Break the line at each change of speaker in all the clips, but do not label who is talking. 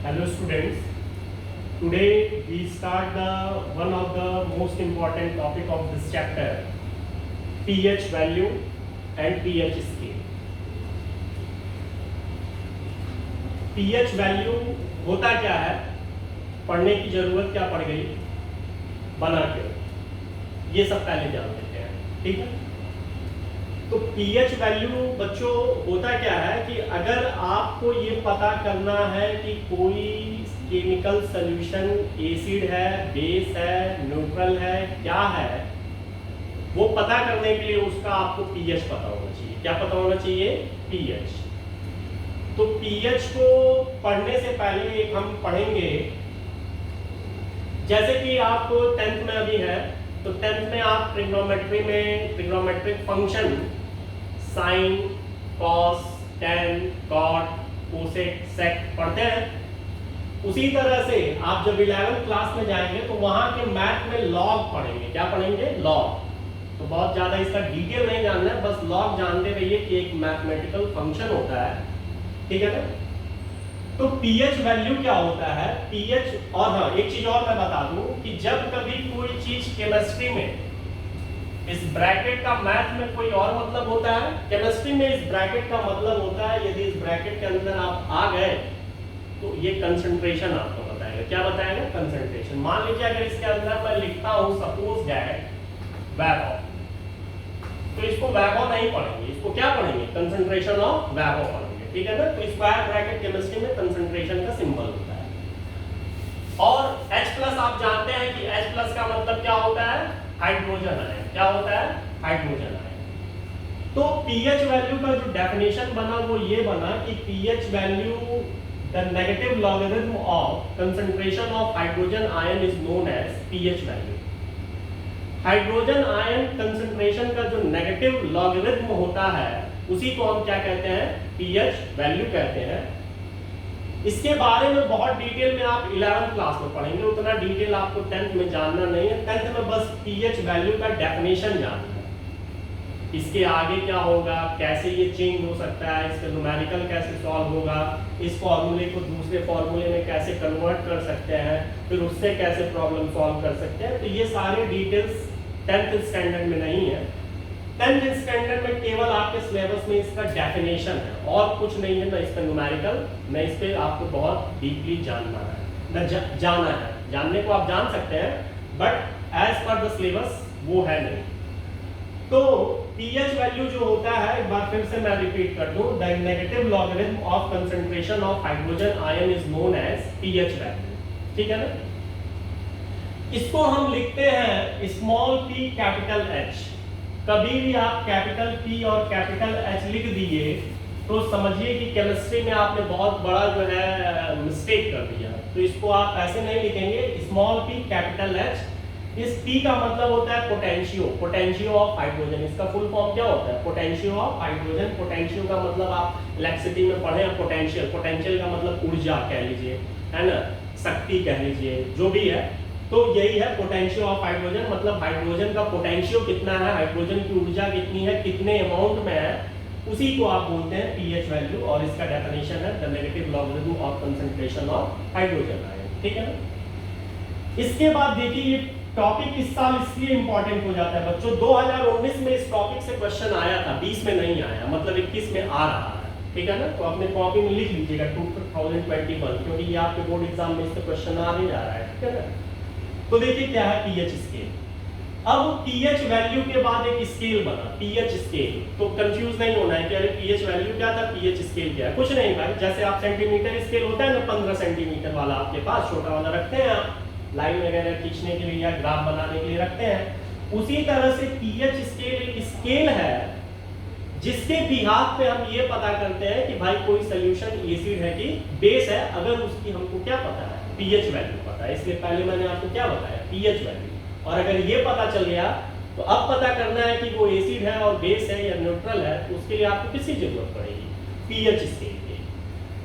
Hello students, today we start one of the most important topic of this chapter, pH value and pH scale. pH value होता क्या है, पढ़ने की जरूरत क्या पड़ गई, बना क्यों, ये सब पहले जान लेते हैं, ठीक है। तो pH वैल्यू बच्चों होता क्या है कि अगर आपको ये पता करना है कि कोई केमिकल सॉल्यूशन एसिड है, बेस है, न्यूट्रल है, क्या है, वो पता करने के लिए उसका आपको pH पता होना चाहिए। क्या पता होना चाहिए? pH। तो pH को पढ़ने से पहले एक हम पढ़ेंगे, जैसे कि आप 10th में अभी है, तो 10th में आप ट्रिग्नोमेट्री में trigonometric function sine, cos, tan, cot, cosec, sec पढ़ते हैं। उसी तरह से आप जब 11th क्लास में जाएंगे तो वहां के मैथ में लॉग पढ़ेंगे। क्या पढ़ेंगे? लॉग। तो बहुत ज्यादा इसका डिटेल नहीं जानना है, बस लॉग जानते रहिए कि एक मैथमेटिकल फंक्शन होता है, ठीक है ना। तो pH वैल्यू क्या होता है? pH, और हाँ एक चीज और मैं बता दूं कि जब कभी कोई चीज केमिस्ट्री में इस ब्रैकेट का मैथ में कोई और मतलब होता है, केमिस्ट्री में इस ब्रैकेट का मतलब होता है, यदि इस ब्रैकेट के अंदर आप आ गए तो ये कंसंट्रेशन आपको बताएगा। क्या बताएगा? कंसंट्रेशन। मान लीजिए अगर इसके अंदर मैं लिखता हूं सपोज दैट वैबो, तो इसको वैबो नहीं पढ़ेंगे, इसको क्या पढ़ेंगे? कंसंट्रेशन ऑफ वैबो पढ़ेंगे, ठीक है ना। तो स्क्वायर ब्रैकेट केमिस्ट्री में कंसंट्रेशन का सिंबल होता है। और H+ आप जानते हैं कि H+ का मतलब क्या होता है? Hydrogen ion. क्या होता है? Hydrogen ion. तो pH वैल्यू का जो डेफिनेशन बना वो ये बना कि pH value the negative logarithm of concentration of hydrogen ion is known as pH value. Hydrogen ion concentration का जो नेगेटिव लॉगरिथम होता है उसी को हम क्या कहते हैं? pH वैल्यू कहते हैं। इसके बारे में बहुत डिटेल में आप 11th क्लास में पढ़ेंगे, उतना डिटेल आपको 10th में जानना नहीं है। 10th में बस pH वैल्यू का डेफिनेशन जानना है, इसके आगे क्या होगा, कैसे ये चेंज हो सकता है, इसका न्यूमेरिकल कैसे सॉल्व होगा, इस फॉर्मूले को दूसरे फॉर्मूले में कैसे कन्वर्ट कर सकते हैं, फिर उससे कैसे प्रॉब्लम सॉल्व कर सकते हैं। तो ये सारे डिटेल्स 10th स्टैंडर्ड में नहीं है। 10th स्टैंडर्ड में केवल आपके सिलेबस में इसका डेफिनेशन है और कुछ नहीं है, ना इसका न्यूमेरिकल, ना इस पे आपको बहुत डीपली जानना है, ना जाना है। जानने को आप जान सकते हैं but as per the syllabus वो है नहीं। तो pH वैल्यू जो होता है, एक बार फिर से मैं रिपीट कर दूं, the negative logarithm of concentration of hydrogen ion is known as pH value, ठीक है ना। इसको हम लिखते हैं स्मॉल p कैपिटल H। कभी भी आप कैपिटल P और कैपिटल H लिख दिए तो समझिए कि केमिस्ट्री में आपने बहुत बड़ा जो है मिस्टेक कर दिया। तो इसको आप ऐसे नहीं लिखेंगे, स्मॉल p कैपिटल H। इस P का मतलब होता है पोटेंशियो, पोटेंशियो ऑफ हाइड्रोजन। इसका फुल फॉर्म क्या होता है? Potentio of hydrogen. पोटेंशियो का मतलब आप इलेक्ट्रिसिटी में पढ़े हैं, पोटेंशियल। पोटेंशियल का मतलब ऊर्जा कह लीजिए, है ना, शक्ति कह लीजिए, जो भी है। तो यही है पोटेंशियो ऑफ हाइड्रोजन, मतलब हाइड्रोजन का पोटेंशियो कितना है, हाइड्रोजन की ऊर्जा कितनी है, कितने अमाउंट में है, उसी को आप बोलते हैं pH वैल्यू। और इसका डेफिनेशन है the negative logarithm of concentration of hydrogen ion, ठीक है ना। इसके बाद देखिए ये टॉपिक इस साल इसलिए इंपॉर्टेंट हो जाता है बच्चों, 2019 में इस टॉपिक से क्वेश्चन आया था, 20 में नहीं आया, मतलब 21 में आ रहा है, ठीक है ना। तो अपने कॉपी में लिख लीजिएगा 2021, क्योंकि ये आपके बोर्ड एग्जाम में इससे क्वेश्चन आने जा रहा है, ठीक है ना। तो देखिए क्या है pH स्केल। अब pH वैल्यू के बाद एक स्केल बना, pH स्केल। तो कंफ्यूज नहीं होना है कि अरे pH वैल्यू क्या था, pH स्केल क्या है। कुछ नहीं भाई, जैसे आप सेंटीमीटर स्केल होता है ना, 15 सेंटीमीटर वाला आपके पास छोटा वाला रखते हैं आप, लाइन वगैरह खींचने के लिए या ग्राफ बनाने के लिए रखते हैं, उसी तरह से pH स्केल एक स्केल है जिसके बिहाफ पे हम ये पता करते हैं कि भाई कोई सोल्यूशन एसिड है कि बेस है, अगर उसकी हमको क्या पता है, pH वैल्यू पता है। इसलिए पहले मैंने आपको क्या बताया, pH वैल्यू। और अगर ये पता चल गया तो अब पता करना है कि वो एसिड है और बेस है या न्यूट्रल है, तो उसके लिए आपको किसकी जरूरत पड़ेगी, pH स्केल की।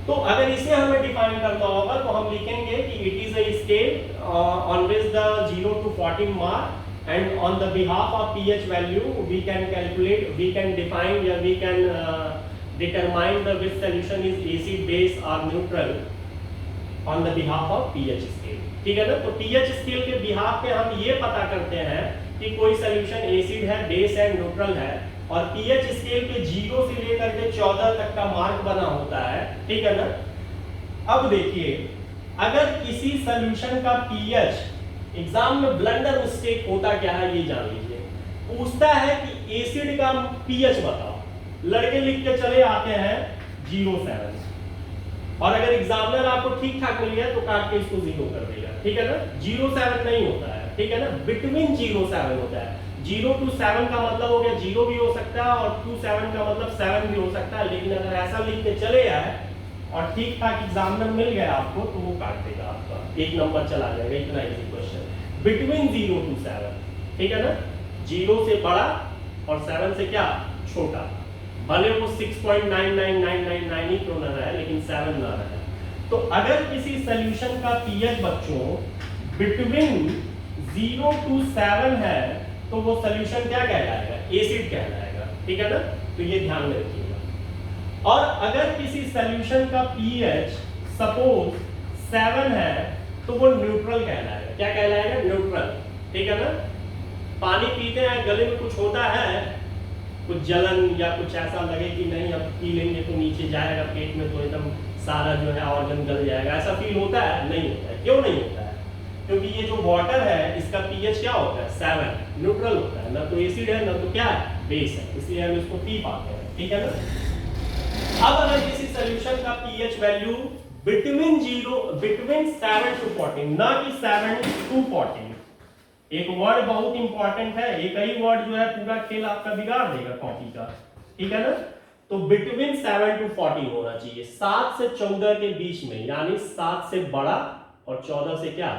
तो अगर इसे हमें डिफाइन करना होगा तो हम लिखेंगे कि it is a scale on which the 0 to 14 mark, and on the behalf of pH value we can calculate, we can define, या we can determine the which solution is acid, base or neutral on the behalf of pH scale, ठीक है ना। तो pH scale के behalf पे हम ये पता करते हैं कि कोई सोल्यूशन एसिड है, बेस है, न्यूट्रल है, और पीएच स्केल पे 0 से लेकर के 14 तक का मार्क बना होता है, ठीक है ना। अब देखिए, अगर किसी सोल्यूशन का पीएच, एग्जाम में ब्लंडर मिस्टेक होता क्या है ये जान लीजिए, पूछता है कि एसिड का पीएच बताओ, लड़के लिख के चले आते हैं 0.7, और अगर एग्जामिनर आपको ठीक ठाक मिल गया तो काट के इसको 0 कर देगा, ठीक है ना। 0.7 नहीं होता है, ठीक है ना, बिटवीन 0.7 होता है। 0 to 7 का मतलब हो गया 0 भी हो सकता है, और 2 7 का मतलब 7 भी हो सकता है। लेकिन अगर ऐसा लिख के चले आए और ठीक ठाक एग्जामिनर मिल गया आपको तो वो काट देगा आपका, 1 नंबर चला जाएगा। इतना इजी क्वेश्चन, बिटवीन 0 to 7, ठीक है ना। 0 से बड़ा और 7 से क्या छोटा, भले वो 6.99999 ही क्यों ना रहे, लेकिन 7 ना रहे। तो अगर किसी सोल्यूशन का पीएच बच्चों बिटवीन 0 to 7 है तो वो सोल्यूशन क्या कहलाएगा, एसिड कहलाएगा, ठीक है ना। तो ये ध्यान में रखिएगा। और अगर किसी सोल्यूशन का पीएच सपोज 7 है तो वो न्यूट्रल कहलाएगा। क्या कहलाएगा, न्यूट्रल, ठीक है ना। पानी पीते हैं, गले में कुछ होता है, कुछ जलन या कुछ ऐसा लगे कि नहीं अब पी लेंगे तो नीचे जाएगा पेट में, तो एकदम सारा जो है ऑर्गन गल जाएगा, ऐसा फील होता है? नहीं होता है। क्यों नहीं होता है? क्योंकि ये जो वाटर है इसका पीएच क्या होता है, 7, न्यूट्रल होता है, ना तो एसिड है ना तो क्या है, बेस है, इसलिए हम इसको पी पाते हैं, ठीक है ना। अब अगर किसी सोल्यूशन का पीएच वैल्यू बिटवीन 7 to 14, ना कि 7 to 14, एक वर्ड बहुत इंपॉर्टेंट है, एक ही वर्ड जो है पूरा खेल आपका बिगाड़ देगा कॉपी का, ठीक है ना। तो बिटवीन 7 to 14 होना चाहिए, 7 से 14 के बीच में, यानी 7 से बड़ा और 14 से क्या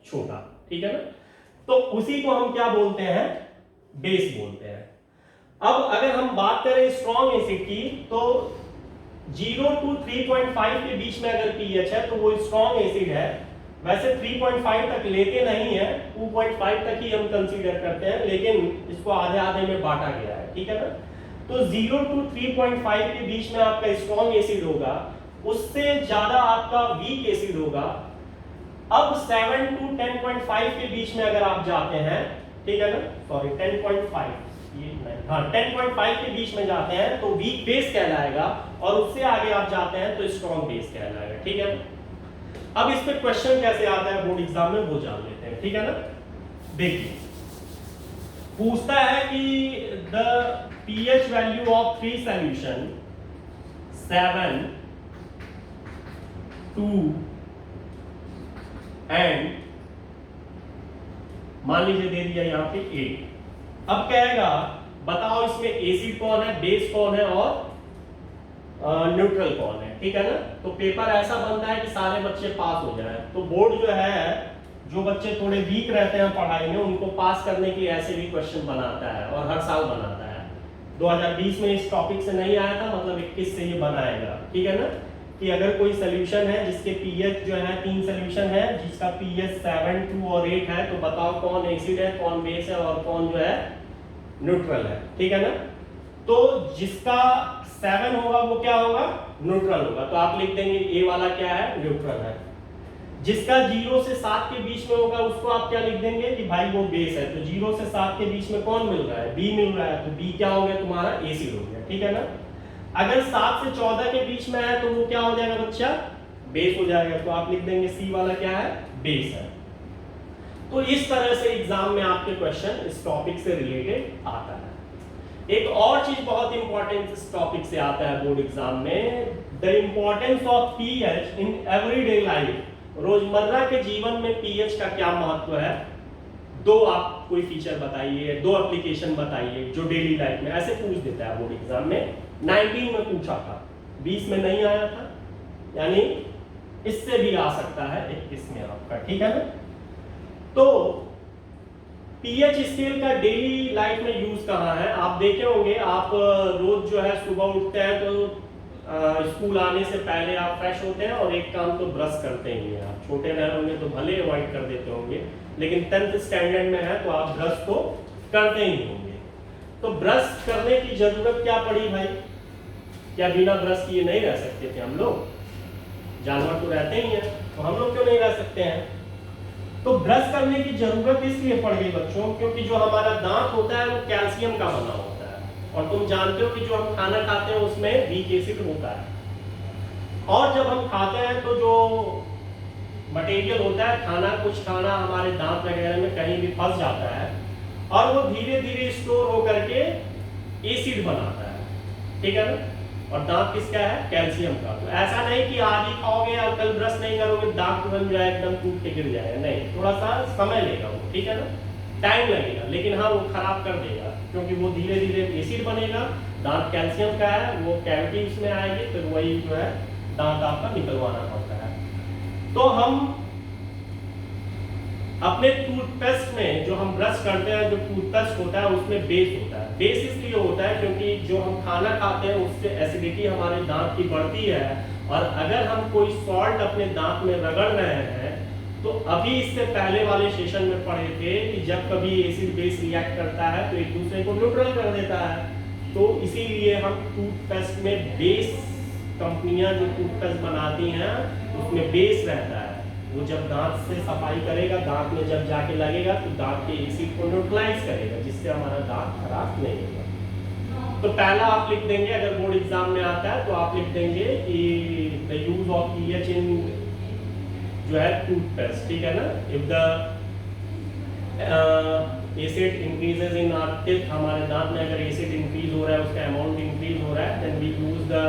छोटा, ठीक है ना। तो उसी को हम क्या बोलते हैं, बेस बोलते हैं। अब अगर हम बात करें स्ट्रॉन्ग एसिड की, तो 0 to 3.5 के बीच में अगर पीएच है तो वो स्ट्रॉन्ग एसिड है। वैसे 3.5 तक लेते नहीं है, 2.5 तक ही हम कंसीडर करते हैं, लेकिन इसको आधे आधे में बांटा गया है, ठीक है ना। तो 0 to 3.5 के बीच में आपका स्ट्रॉन्ग एसिड होगा, उससे ज्यादा आपका वीक एसिड होगा। अब 7 to 10.5 के बीच में अगर आप जाते हैं, ठीक है ना, सॉरी 10.5, ये नहीं, हाँ 10.5 के बीच में जाते हैं तो वीक बेस कहलाएगा, और उससे आगे आप जाते हैं तो स्ट्रॉन्ग बेस कहलाएगा, ठीक है। अब इस पे क्वेश्चन कैसे आता है बोर्ड एग्जाम में वो जान लेते हैं, ठीक है ना। देखिए, पूछता है कि the pH value of 3 solution 7, 2 and मान लीजिए दे दिया यहां पे 8। अब कहेगा बताओ इसमें एसिड कौन है, बेस कौन है और न्यूट्रल कौन है, ठीक है ना। तो पेपर ऐसा बनता है कि सारे बच्चे पास हो जाएं। तो बोर्ड जो है, जो बच्चे थोड़े वीक रहते हैं पढ़ाई में, उनको पास करने के लिए ऐसे भी क्वेश्चन बनाता है, और हर साल बनाता है। 2020 में इस टॉपिक से नहीं आया था, मतलब 21 से ये बनाएगा, ठीक है ना। कि अगर कोई सोल्यूशन है जिसके पीएच जो है 3 सोल्यूशन है जिसका पीएच 7, 2 और 8 है, तो बताओ कौन एसिड है, कौन बेस है और कौन जो है न्यूट्रल है, ठीक है ना। तो जिसका 7 होगा वो क्या होगा, न्यूट्रल होगा, तो आप लिख देंगे ए वाला क्या है, न्यूट्रल है। जिसका 0 से 7 के बीच में होगा उसको आप क्या लिख देंगे कि भाई वो बेस है। तो 0 से 7 के बीच में कौन मिल रहा है, बी मिल रहा है, तो बी क्या हो गया तुम्हारा, एसिड हो गया, ठीक है ना। अगर 7 से 14 के बीच में है तो वो क्या हो जाएगा बच्चा, बेस हो जाएगा, तो आप लिख देंगे सी वाला क्या है, बेस है। तो इस तरह से एग्जाम में आपके क्वेश्चन इस टॉपिक से रिलेटेड आता है। एक और चीज बहुत इंपॉर्टेंट इस टॉपिक से आता है बोर्ड एग्जाम में, the importance of pH in everyday life. रोजमर्रा के जीवन में पीएच का क्या महत्व है, 2 आप कोई फीचर बताइए, 2 एप्लीकेशन बताइए जो डेली लाइफ में, ऐसे पूछ देता है बोर्ड एग्जाम में। 19 में पूछा था, 20 में नहीं आया था, यानी इससे भी आ सकता है 21 में आपका, ठीक है ना। तो पीएच स्केल का डेली लाइफ में यूज कहाँ है, आप देखे होंगे, आप रोज जो है सुबह उठते हैं तो स्कूल आने से पहले आप फ्रेश होते हैं और एक काम तो ब्रश करते ही हैं। आप छोटे रहे होंगे तो भले अवॉइड कर देते होंगे, लेकिन 10th स्टैंडर्ड में है तो आप ब्रश तो करते ही होंगे। तो ब्रश करने की जरूरत क्या पड़ी भाई, क्या बिना ब्रश किए नहीं रह सकते थे हम लोग, जानवर तो रहते ही हैं, तो हम लोग क्यों नहीं रह सकते हैं। तो ब्रश करने की जरूरत इसलिए पड़ गई बच्चों, क्योंकि जो हमारा दांत होता है वो कैल्शियम का बना होता है, और तुम जानते हो कि जो हम खाना खाते हैं उसमें वीक एसिड होता है, और जब हम खाते हैं तो जो मटेरियल होता है खाना, कुछ खाना हमारे दांत वगैरह में कहीं भी फंस जाता है और वो धीरे धीरे स्टोर होकर के एसिड बनाता है, ठीक है ना। और दांत किसका है, कैल्शियम का। तो ऐसा नहीं कि आज ही खाओगे और कल ब्रश नहीं करोगे दांत बन जाए एकदम टूट के गिर जाएगा, नहीं, थोड़ा सा समय लेगा वो, ठीक है ना, टाइम लगेगा, लेकिन हाँ वो खराब कर देगा, क्योंकि वो धीरे धीरे एसिड बनेगा। दांत कैल्शियम का है, वो कैविटी उसमें आएगी, फिर वही जो है दांत आपका निकलवाना पड़ता है। तो हम अपने टूथपेस्ट में जो हम ब्रश करते हैं, जो टूथपेस्ट होता है उसमें बेस होता है। बेस इसलिए होता है क्योंकि जो हम खाना खाते हैं उससे एसिडिटी हमारे दांत की बढ़ती है, और अगर हम कोई सॉल्ट अपने दांत में रगड़ रहे हैं, तो अभी इससे पहले वाले सेशन में पढ़े थे कि जब कभी एसिड बेस रिएक्ट करता है तो एक दूसरे को न्यूट्रल कर देता है। तो इसीलिए हम टूथपेस्ट में बेस, कंपनियां जो टूथपेस्ट बनाती हैं उसमें बेस रहता है, वो जब दांत से सफाई करेगा, दांत में जब जाके लगेगा तो दांत के एसिड को न्यूट्रलाइज करेगा, जिससे हमारा दांत खराब नहीं होगा। तो पहला आप लिख देंगे, अगर बोर्ड एग्जाम में आता है तो आप लिख देंगे कि the use of pH in जो है टूथपेस्ट, ठीक है ना। If the acid increases in our teeth, हमारे दांत में अगर एसिड इंक्रीज हो रहा है, उसका अमाउंट इंक्रीज हो रहा है, then we use the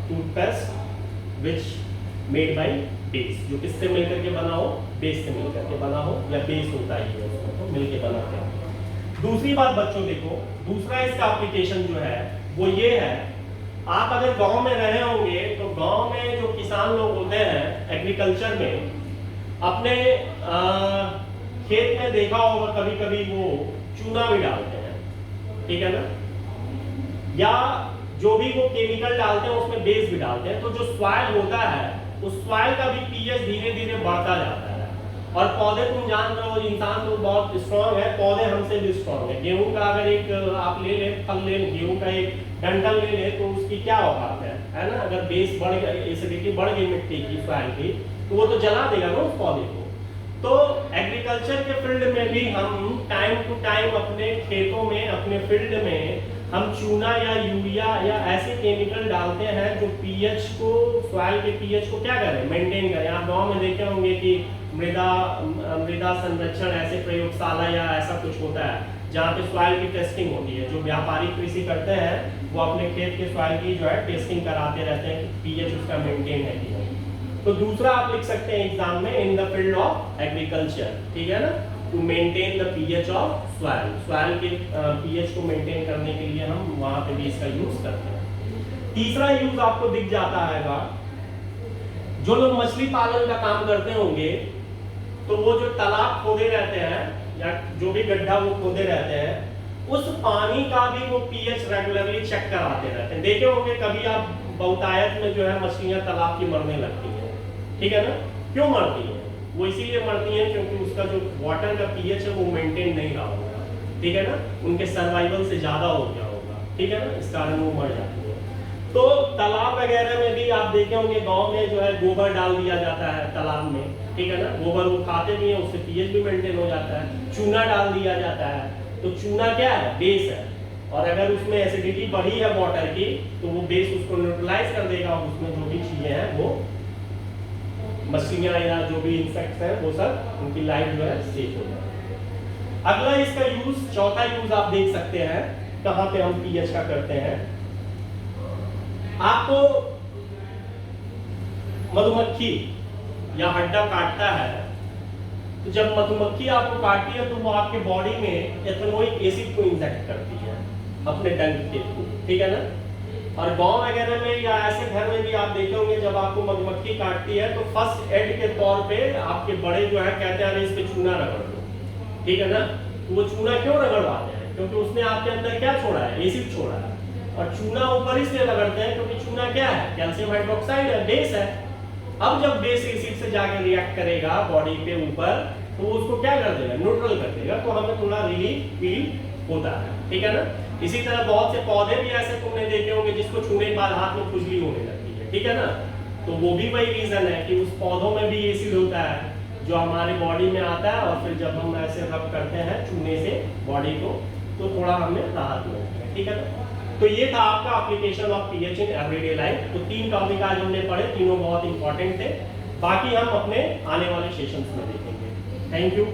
toothpaste which made by base, जो किससे मिलकर के बना हो, बेस से मिलकर के बना हो, या बेस होता ही है उसको तो मिलके बनाते हैं। दूसरी बात बच्चों देखो, दूसरा इसका एप्लीकेशन जो है वो ये है, आप अगर गांव में रहे होंगे तो गांव में जो किसान लोग होते हैं एग्रीकल्चर में, अपने खेत में देखा होगा कभी कभी वो चूना भी डालते हैं, ठीक है ना, या जो भी वो केमिकल डालते हैं उसमें बेस भी डालते हैं। तो जो सॉइल होता है उस सॉइल का भी पीएच धीरे धीरे बढ़ता जाता है, और पौधे तुम जान रहे हो इंसान तो बहुत स्ट्रांग है, पौधे हमसे भी स्ट्रांग है। गेहूं का अगर एक आप ले ले, फल ले, गेहूं का एक डंठल ले ले, तो उसकी क्या औकात है ना, अगर बेस बढ़ गया, एसिडिटी बढ़ गई मिट्टी की, सॉइल की, तो वो तो जला देगा ना उस पौधे को। तो एग्रीकल्चर के फील्ड में भी हम टाइम टू टाइम अपने खेतों में, अपने फील्ड में हम चूना या यूरिया या ऐसे केमिकल डालते हैं जो पीएच को, सॉइल के पीएच को क्या करें, मेंटेन करें। आप गांव में देखे होंगे कि मृदा संरक्षण ऐसे प्रयोगशाला या ऐसा कुछ होता है जहाँ पे सॉइल की टेस्टिंग होती है। जो व्यापारिक कृषि करते हैं वो अपने खेत के सॉइल की जो है टेस्टिंग कराते रहते हैं कि पीएच उसका मेंटेन है कि नहीं। तो दूसरा आप लिख सकते हैं एग्जाम में, in the field of agriculture, ठीक है ना, to maintain the pH of soil, soil के पीएच को मेंटेन करने के लिए हम वहां पे भी इसका यूज करते हैं। तीसरा यूज आपको दिख जाता है, जो लोग मछली पालन का काम करते होंगे तो वो जो तालाब खोदे रहते हैं या जो भी गड्ढा वो खोदे रहते हैं, उस पानी का भी वो पीएच रेगुलरली चेक कराते रहते हैं। देखे होंगे कभी आप बहुतायत में जो है मछलियां तालाब की मरने लगती हैं, ठीक है ना। क्यों मरती हैं? वो इसीलिए मरती हैं क्योंकि उसका जो वाटर का पीएच है वो मेंटेन नहीं रहा होगा, ठीक है ना, उनके सर्वाइवल से ज्यादा हो गया होगा, ठीक है ना, इस कारण वो मर जाती है। तो तालाब वगैरह में भी आप देखे होंगे गांव में जो है गोबर डाल दिया जाता है तालाब में, ठीक है ना, गोबर वो खाते भी हैं, उससे पीएच भी मेंटेन हो जाता है। चूना डाल दिया जाता है, तो चूना क्या है, बेस है, और अगर उसमें एसिडिटी बढ़ी है वाटर की तो वो बेस उसको न्यूट्रलाइज कर देगा, और उसमें जो भी चीजें हैं वो मछलियां या जो भी इंसेक्ट्स हैं वो सब उनकी लाइफ जो है सेफ हो जाए। अगला इसका यूज, चौथा यूज आप देख सकते हैं कहां पे हम पीएच का करते हैं। आपको मधुमक्खी या हड्डा काटता है, तो जब मधुमक्खी आपको काटती है तो वो आपके बॉडी में एथेनोइक एसिड को इंजेक्ट करती है अपने डंक के थ्रू, ठीक है ना। और गांव वगैरह में या ऐसे घर में भी आप देखे होंगे जब आपको मधुमक्खी काटती है तो फर्स्ट एड के तौर पे आपके बड़े जो है कहते हैं अरे इस पे चूना रगड़ दो, ठीक है ना। तो वो चूना क्यों रगड़वाते हैं? क्योंकि उसने आपके अंदर क्या छोड़ा है, एसिड छोड़ा है, और चूना ऊपर इसलिए रगड़ते हैं क्योंकि चूना क्या है, कैल्शियम हाइड्रोक्साइड है, बेस है। अब जब बेस एसिड से जाकर रिएक्ट करेगा बॉडी पे ऊपर, तो उसको क्या कर देगा, न्यूट्रल कर देगा, तो हमें थोड़ा रिलीफ फील होता है, ठीक है ना। इसी तरह बहुत से पौधे भी ऐसे तुमने देखे होंगे जिसको छूने के बाद हाथ में खुजली होने लगती है, ठीक है ना। तो वो भी वही रीजन है कि उस पौधों में भी एसिड होता है जो हमारे बॉडी में आता है, और फिर जब हम ऐसे रब करते हैं चूने से बॉडी को तो थोड़ा हमें राहत मिलती है। ठीक है ना? तो ये था आपका application of pH in everyday life. तो 3 टॉपिक आज हमने पढ़े, तीनों बहुत इंपॉर्टेंट थे। बाकी हम अपने आने वाले सेशंस में देखेंगे। Thank you.